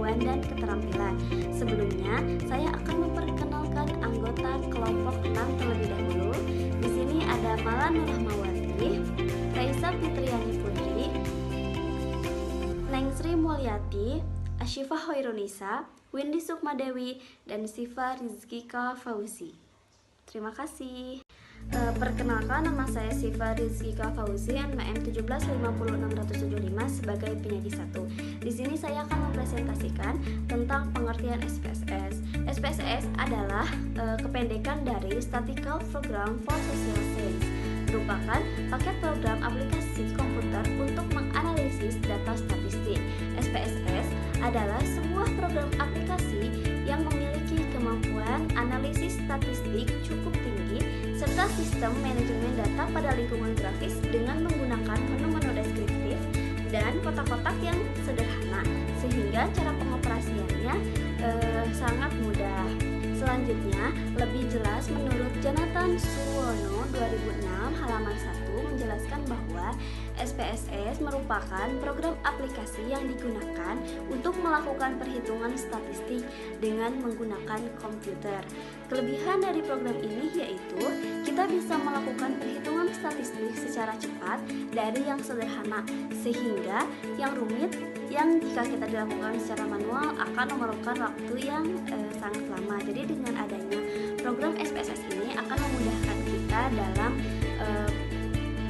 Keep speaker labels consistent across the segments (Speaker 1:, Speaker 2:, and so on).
Speaker 1: kemampuan dan keterampilan. Sebelumnya, saya akan memperkenalkan anggota kelompok 6 terlebih dahulu. Di sini ada Mala Nur Rahmawati, Raisa Fitriani Putri, Nengsri Mulyati, Asyifa Hoirunisa, Windy Sukmadewi, dan Siva Rizkika Fauzi. Terima kasih. Perkenalkan, nama saya Siva Rizkika Fauzi, NPM 1750675 sebagai penyanyi 1. Di sini saya akan mempresentasikan tentang pengertian SPSS. SPSS adalah kependekan dari Statistical Program for Social Science, merupakan paket program aplikasi komputer untuk menganalisis data statistik. SPSS adalah sebuah program aplikasi yang memiliki kemampuan analisis statistik cukup tinggi serta sistem manajemen data pada lingkungan grafis dengan menggunakan menu-menu deskriptif dan kotak-kotak yang sederhana, sehingga cara pengoperasiannya sangat mudah. Selanjutnya, lebih jelas menurut Jonathan Suwono 2006 halaman 1 menjelaskan bahwa SPSS merupakan program aplikasi yang digunakan untuk melakukan perhitungan statistik dengan menggunakan komputer. Kelebihan dari program ini yaitu kita bisa melakukan perhitungan statistik secara cepat dari yang sederhana, sehingga yang rumit yang jika kita dilakukan secara manual akan memerlukan waktu yang sangat lama. Jadi dengan adanya program SPSS ini akan memudahkan kita dalam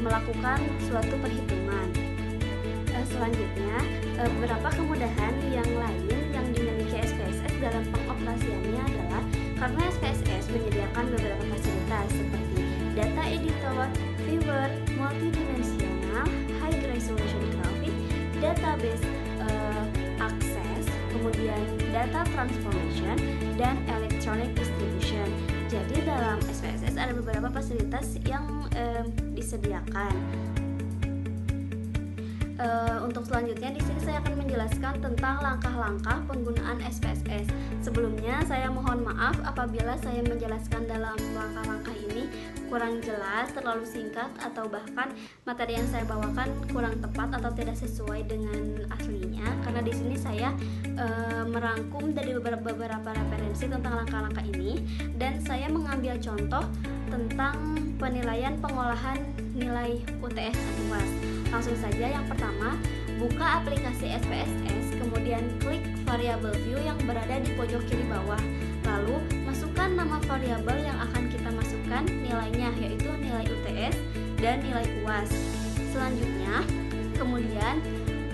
Speaker 1: melakukan suatu perhitungan. Selanjutnya, beberapa kemudahan yang lain yang dimiliki SPSS dalam pengoperasiannya adalah karena SPSS menyediakan beberapa fasilitas seperti data editor, viewer, multidimensional, high resolution graphic, database access, kemudian data transformation, dan electronic distribution. Jadi dalam SPSS ada beberapa fasilitas yang disediakan. Untuk selanjutnya di sini saya akan menjelaskan tentang langkah-langkah penggunaan SPSS. Sebelumnya saya mohon maaf apabila saya menjelaskan dalam langkah-langkah ini kurang jelas, terlalu singkat, atau bahkan materi yang saya bawakan kurang tepat atau tidak sesuai dengan aslinya. Karena di sini saya merangkum dari beberapa referensi tentang langkah-langkah ini, dan saya mengambil contoh tentang penilaian pengolahan nilai UTS dan UAS. Langsung saja, yang pertama, buka aplikasi SPSS, kemudian klik variabel view yang berada di pojok kiri bawah. Lalu, masukkan nama variabel yang akan kita masukkan nilainya, yaitu nilai UTS dan nilai UAS. Selanjutnya, kemudian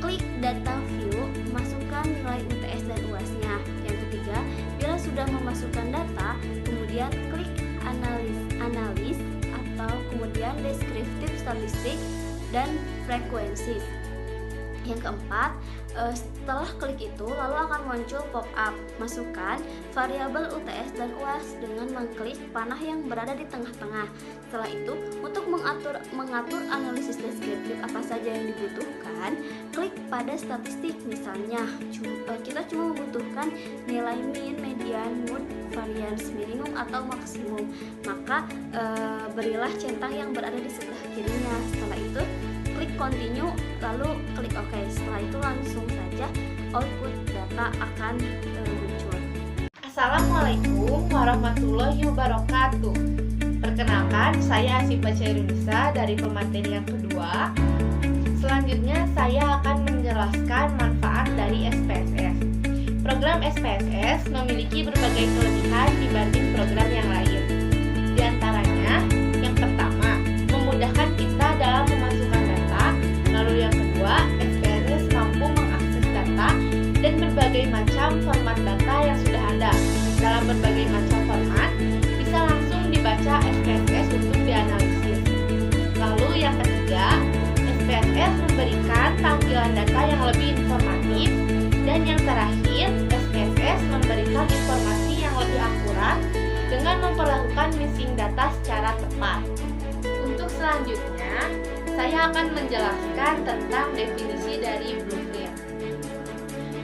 Speaker 1: klik data view, masukkan nilai UTS dan UAS-nya. Yang ketiga, bila sudah memasukkan data, kemudian klik analis atau kemudian deskriptif statistik dan frekuensi. Yang keempat, setelah klik itu lalu akan muncul pop-up, masukkan variabel UTS dan UAS dengan mengklik panah yang berada di tengah-tengah. Setelah itu, untuk mengatur analisis deskriptif apa saja yang dibutuhkan, klik pada statistik. Misalnya, kita cuma membutuhkan nilai mean, median, mode, variance, minimum atau maksimum. Maka berilah centang yang berada di sebelah kirinya. Setelah itu, klik continue, lalu klik OK. Setelah itu langsung saja output data akan muncul.
Speaker 2: Assalamualaikum warahmatullahi wabarakatuh. Perkenalkan, saya Asyifa Hoirunisa dari pemateri yang kedua. Selanjutnya saya akan menjelaskan manfaat dari SPSS. Program SPSS memiliki berbagai kelebihan dibanding program yang lain. Di antaranya, yang pertama, memudahkan kita dalam memasukkan data. Lalu yang kedua, SPSS mampu mengakses data dan berbagai macam format data yang sudah ada. Dalam berbagai macam format, bisa langsung dibaca SPSS untuk dianalisis. Lalu yang ketiga, SPSS memberikan tampilan data yang lebih informatif. Dan yang terakhir, SPSS memberikan informasi yang lebih akurat dengan memperlakukan mixing data secara tepat. Untuk selanjutnya, saya akan menjelaskan tentang definisi dari blueprint.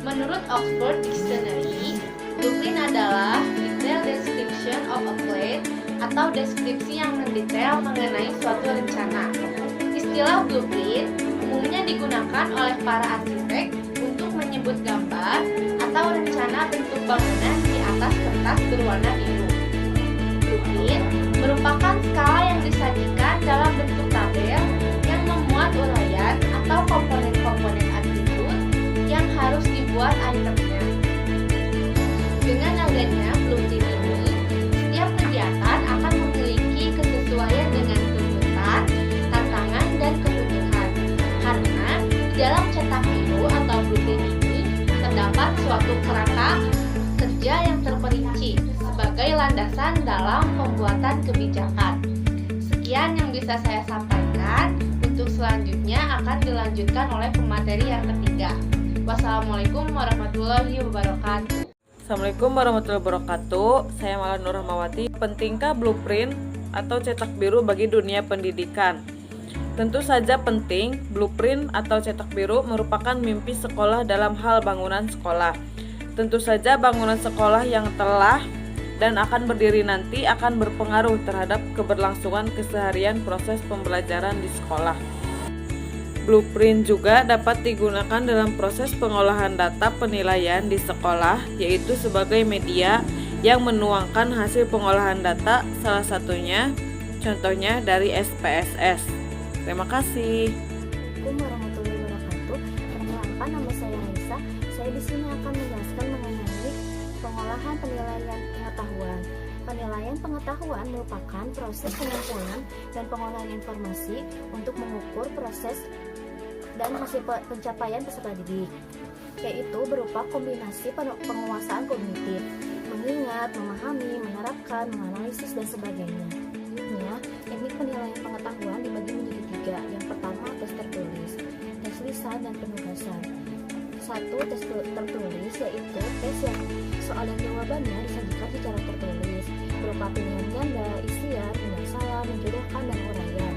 Speaker 2: Menurut Oxford Dictionary, blueprint adalah detailed description of a plan atau deskripsi yang mendetail mengenai suatu rencana. Istilah blueprint umumnya digunakan oleh para arsitek untuk menyebut gambar atau rencana bentuk bangunan di atas kertas berwarna biru. Blueprint merupakan skala yang disajikan dalam bentuk tabel yang memuat uraian atau komponen-komponen atribut yang harus dibuat itemnya. Dengan adanya blueprint ini, setiap kegiatan akan memiliki kesesuaian dengan tuntutan, tantangan, dan kebutuhan. Karena di dalam cetak biru atau blueprint ini terdapat suatu kerangka kerja yang terperinci sebagai landasan dalam pembuatan kebijakan. Sekian yang bisa saya sampaikan. Untuk selanjutnya akan dilanjutkan oleh pemateri yang ketiga. Wassalamualaikum warahmatullahi wabarakatuh.
Speaker 3: Assalamualaikum warahmatullahi wabarakatuh. Saya Mala Nur Rahmawati. Pentingkah blueprint atau cetak biru bagi dunia pendidikan? Tentu saja penting. Blueprint atau cetak biru merupakan mimpi sekolah dalam hal bangunan sekolah. Tentu saja bangunan sekolah yang telah dan akan berdiri nanti akan berpengaruh terhadap keberlangsungan keseharian proses pembelajaran di sekolah. Blueprint juga dapat digunakan dalam proses pengolahan data penilaian di sekolah, yaitu sebagai media yang menuangkan hasil pengolahan data, salah satunya contohnya dari SPSS. Terima kasih.
Speaker 4: Assalamualaikum warahmatullahi wabarakatuh. Perkenalkan, nama saya Raisa. Saya di sini akan menjelaskan mengenai pengolahan penilaian pengetahuan. Penilaian pengetahuan merupakan proses pengumpulan dan pengolahan informasi untuk mengukur proses dan hasil pencapaian peserta didik, yaitu berupa kombinasi penguasaan kognitif, mengingat, memahami, menerapkan, menganalisis, dan sebagainya. Selanjutnya, teknik penilaian pengetahuan dibagi menjadi tiga. Yang pertama, tes tertulis, tes lisan, dan penugasan. Satu, tes tertulis, yaitu tes yang soal dan jawabannya disajikan secara tertulis, berupa pilihan ganda, isian, benar salah, menjodohkan, dan uraian.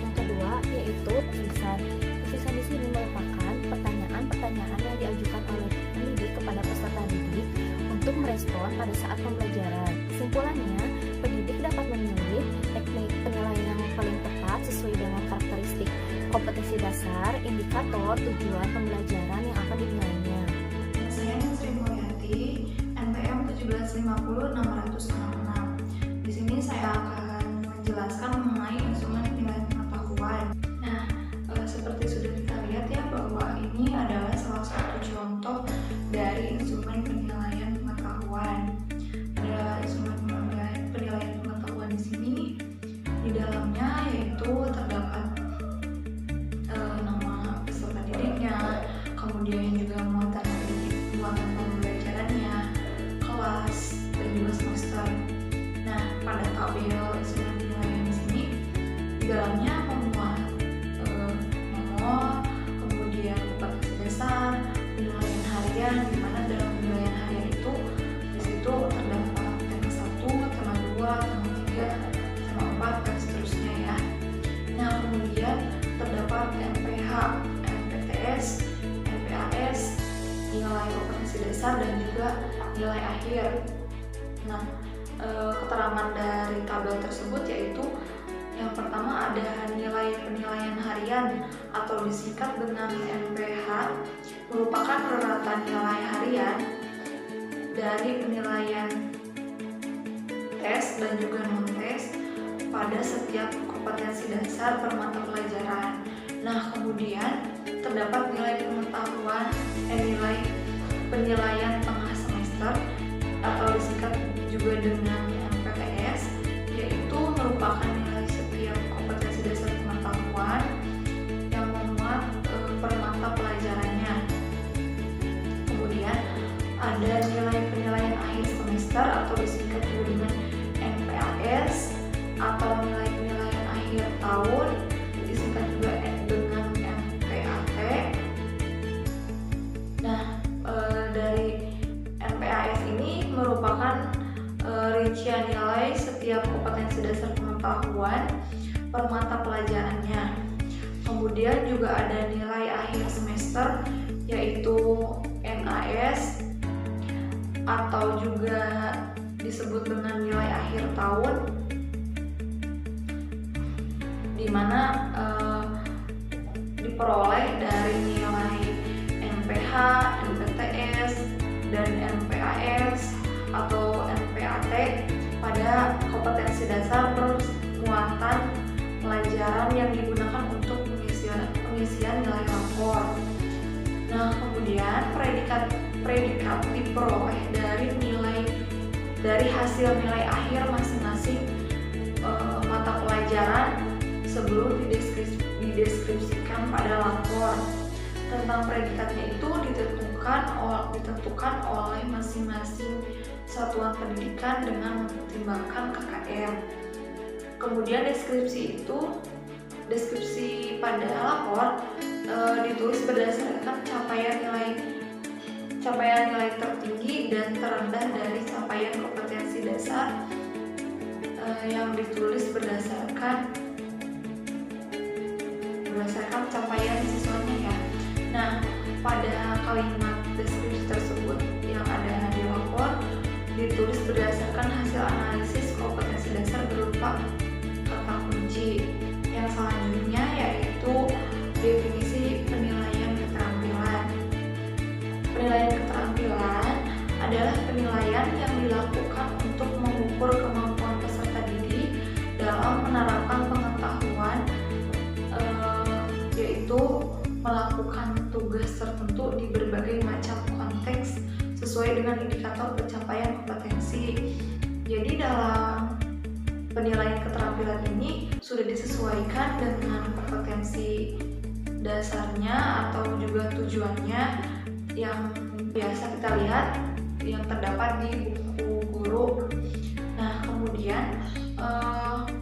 Speaker 4: Yang kedua, yaitu tes lisan. Tes lisan di sini merupakan pertanyaan-pertanyaan yang diajukan oleh pendidik kepada peserta didik untuk merespon pada saat pembelajaran. Kesimpulannya, pendidik dapat memilih teknik penilaian yang paling tepat sesuai dengan karakteristik kompetensi dasar, indikator, tujuan pembelajaran yang akan dinilainya.
Speaker 5: Saya Sri Mulyati, NPM 1750666. Di sini saya akan menjelaskan mengenai instrumen penilaian pengetahuan. Nah, seperti sudah kita lihat ya, bahwa ini adalah salah satu contoh dari instrumen penilaian pengetahuan. Ada instrumen penilaian pengetahuan di sini. Di dalamnya yaitu terdapat nama peserta didiknya, kemudian juga muatan pembelajarannya, kelas, dan juga semester. Nah, pada tabel instrumen penilaian di sini, di dalamnya memuat nomor, kemudian kompetensi dasar, penilaian harian, di mana dalam penilaian harian itu di situ terdapat tema 1, tema 2, tema 3, tema 4, dan seterusnya ya. Nah, kemudian terdapat NPH, NPTS, NPAS, nilai kompetensi dasar, dan juga nilai akhir. Nah, keterangan dari tabel tersebut yaitu yang pertama ada nilai penilaian harian atau disingkat dengan NPH, merupakan rata nilai harian dari penilaian tes dan juga non-tes pada setiap kompetensi dasar per mata pelajaran. Nah, kemudian terdapat nilai pengetahuan nilai penilaian tengah semester atau disingkat juga dengan MPTS, yaitu merupakan nilai setiap kompetensi dasar pengetahuan yang memuat per mata pelajarannya. Kemudian ada nilai penilaian akhir semester atau disingkat juga dengan NPAS, atau nilai penilaian akhir tahun disingkat juga dengan NPAT. Nah, dari NPAS ini merupakan rincian nilai setiap kompetensi dasar pengetahuan per mata pelajarannya. Kemudian juga ada nilai akhir semester yaitu NAS, atau juga disebut dengan nilai akhir tahun, di mana diperoleh dari nilai NPH, NPTS, dan NPAS atau NPAT pada kompetensi dasar bermuatan pelajaran yang digunakan untuk pengisian nilai rapor. Nah, kemudian predikat diperoleh dari hasil nilai akhir masing-masing mata pelajaran sebelum dideskripsikan pada lapor. Tentang predikatnya itu ditentukan oleh masing-masing satuan pendidikan dengan mempertimbangkan KKM. Kemudian deskripsi pada lapor ditulis berdasarkan capaian nilai tertinggi dan terendah dari capaian kompetensi dasar yang ditulis berdasarkan capaian siswanya ya. Nah, pada kalimat deskripsi tersebut yang ada di lapor ditulis berdasarkan hasil analisis kompetensi dasar berupa kata kunci. Yang selanjutnya yaitu definisi penilaian keterampilan. Penilaian keterampilan adalah penilaian yang dilakukan untuk mengukur kemampuan peserta didik dalam menerapkan pengetahuan, yaitu melakukan tugas tertentu di berbagai macam konteks sesuai dengan indikator pencapaian kompetensi. Jadi dalam penilaian keterampilan ini sudah disesuaikan dengan kompetensi dasarnya atau juga tujuannya yang biasa kita lihat yang terdapat di buku guru. Nah, kemudian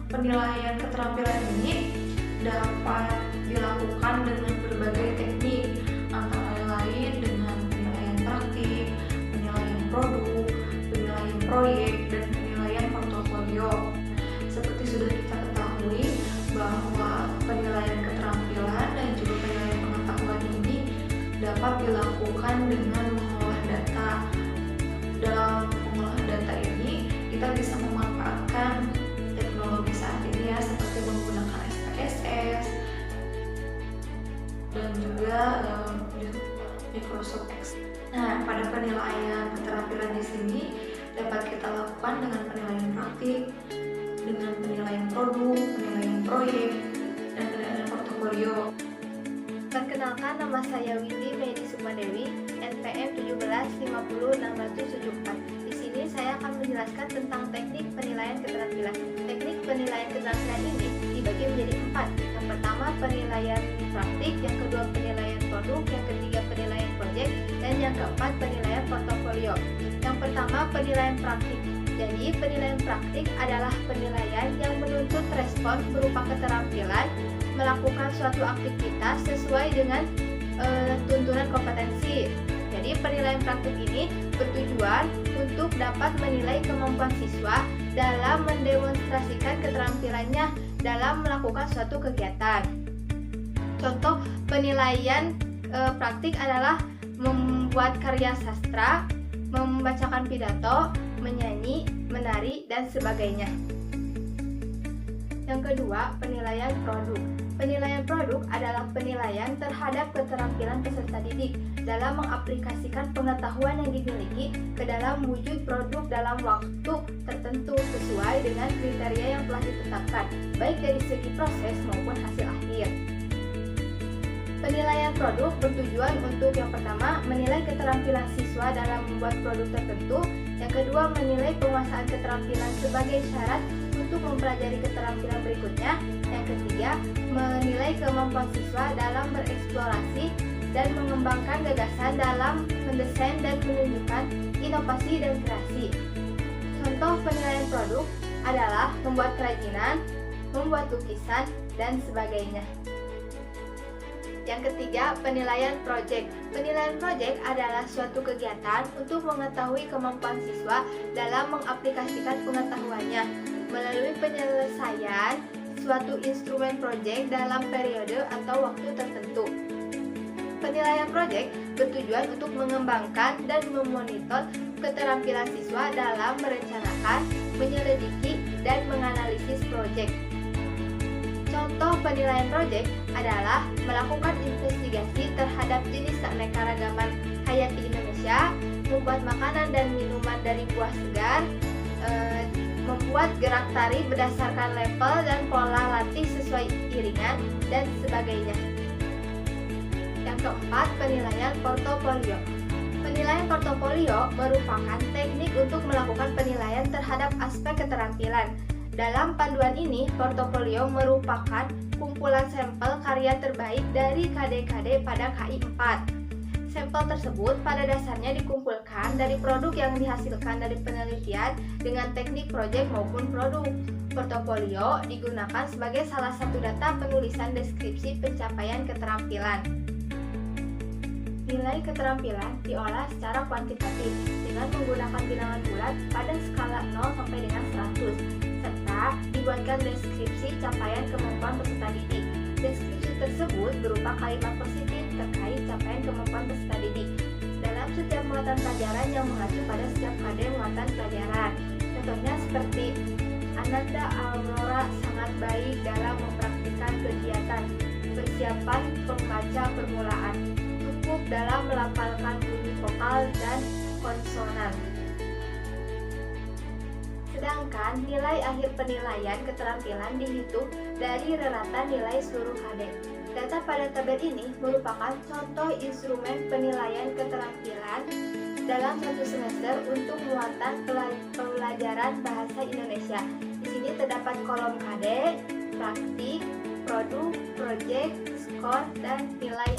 Speaker 5: penilaian keterampilan ini dapat dilakukan dengan berbagai teknik, antara lain dengan penilaian praktik, penilaian produk, penilaian proyek, dan penilaian portofolio. Seperti sudah kita ketahui bahwa penilaian keterampilan dan juga penilaian pengetahuan ini dapat dilakukan dengan mengolah data. Dalam mengolah data ini kita bisa memanfaatkan teknologi saat ini ya, seperti menggunakan SPSS dan juga Microsoft Excel. Nah, pada penilaian keterampilan di sini dapat kita lakukan dengan penilaian praktik, dengan penilaian produk, penilaian proyek, dan penilaian portofolio.
Speaker 2: Perkenalkan, nama saya Windy Medi Sukmadewi, NPM 1750674. Di sini saya akan menjelaskan tentang teknik penilaian keterampilan. Teknik penilaian keterampilan ini dibagi menjadi 4. Yang pertama penilaian praktik, yang kedua penilaian produk, yang ketiga penilaian proyek, dan yang keempat penilaian portofolio. Yang pertama penilaian praktik. Jadi penilaian praktik adalah penilaian yang menuntut respon berupa keterampilan melakukan suatu aktivitas sesuai dengan tuntunan kompetensi. Jadi penilaian praktik ini bertujuan untuk dapat menilai kemampuan siswa dalam mendemonstrasikan keterampilannya dalam melakukan suatu kegiatan. Contoh penilaian praktik adalah membuat karya sastra, membacakan pidato, menyanyi, menari, dan sebagainya. Yang kedua, penilaian produk. Penilaian produk adalah penilaian terhadap keterampilan peserta didik dalam mengaplikasikan pengetahuan yang dimiliki ke dalam wujud produk dalam waktu tertentu sesuai dengan kriteria yang telah ditetapkan, baik dari segi proses maupun hasil akhir. Penilaian produk bertujuan untuk yang pertama, menilai keterampilan siswa dalam membuat produk tertentu. Yang kedua, menilai penguasaan keterampilan sebagai syarat untuk mempelajari keterampilan berikutnya. Yang ketiga, menilai kemampuan siswa dalam bereksplorasi dan mengembangkan gagasan dalam mendesain dan menunjukkan inovasi dan kreasi. Contoh penilaian produk adalah membuat kerajinan, membuat lukisan, dan sebagainya. Yang ketiga, penilaian proyek. Penilaian proyek adalah suatu kegiatan untuk mengetahui kemampuan siswa dalam mengaplikasikan pengetahuannya melalui penyelesaian suatu instrumen proyek dalam periode atau waktu tertentu. Penilaian proyek bertujuan untuk mengembangkan dan memonitor keterampilan siswa dalam merencanakan, menyelidiki, dan menganalisis proyek. Contoh penilaian proyek adalah melakukan investigasi terhadap jenis keanekaragaman hayati Indonesia, membuat makanan dan minuman dari buah segar, membuat gerak tari berdasarkan level dan pola latih sesuai iringan, dan sebagainya. Yang keempat, penilaian portofolio. Penilaian portofolio merupakan teknik untuk melakukan penilaian terhadap aspek keterampilan. Dalam panduan ini, portofolio merupakan kumpulan sampel karya terbaik dari KD-KD pada KI 4. Sampel tersebut pada dasarnya dikumpulkan dari produk yang dihasilkan dari penelitian dengan teknik proyek maupun produk. Portofolio digunakan sebagai salah satu data penulisan deskripsi pencapaian keterampilan. Nilai keterampilan diolah secara kuantitatif dengan menggunakan bilangan bulat pada skala 0 sampai dengan 100, serta dibuatkan deskripsi capaian kemampuan peserta didik. Deskripsi tersebut berupa kalimat positif terkait capaian kemampuan peserta didik dalam setiap muatan pelajaran yang mengacu pada setiap KD muatan pelajaran. Contohnya seperti Ananda Aurora sangat baik dalam mempraktikkan kegiatan persiapan pembaca permulaan, cukup dalam melafalkan bunyi vokal dan konsonan. Sedangkan nilai akhir penilaian keterampilan dihitung dari reratan nilai seluruh KD. Data pada tabel ini merupakan contoh instrumen penilaian keterampilan dalam satu semester untuk muatan pelajaran bahasa Indonesia. Di sini terdapat kolom KD, praktik, produk, proyek, skor, dan nilai